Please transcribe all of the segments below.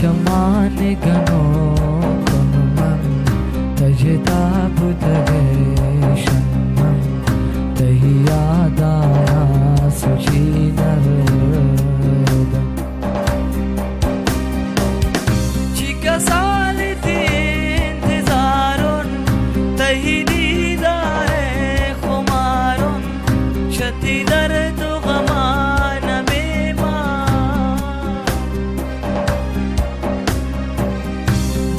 चमान गनो कुनुमं तजता बुतगे शन्मं तही यादाया सुची नरदम चिका सालिती इंतजारुन तही दीदारे खुमारुन शती दर्द गमान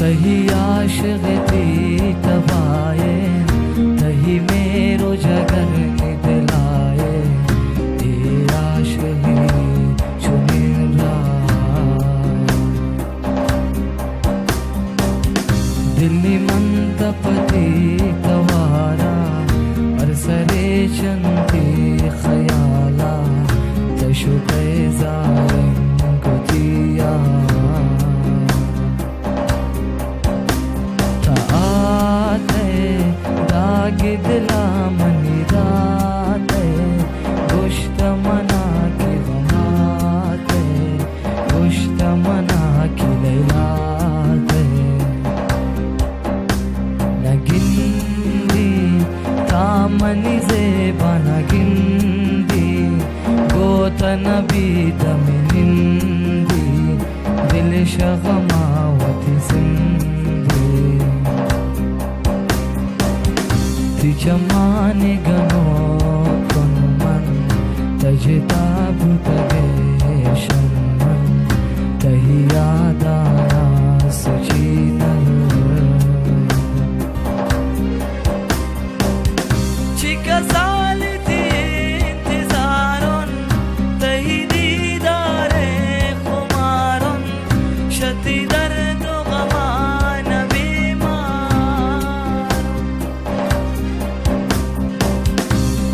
तही आशिक़ी तबाए तही मेरो जगर निदलाए ए आशिक़ी चुनिरा दिल्ली मंतपति तवारा अरसरे चंती खयाला तशुके जालिम कुतिया गिदला मनी राते गुश्त मना की गमाते गुश्त मना की लैलाते नगिंदी तामनी ज़ेबा नगिंदी गोत नबी दमिनिंदी दिल शगमावती जिंदी चमान गनो कुनुमं तजता बुतगे शन्मं तही यादाया सुची नरदम चिका सालिती इंतजारुन तही दीदारे खुमारुन शती दर्द गमान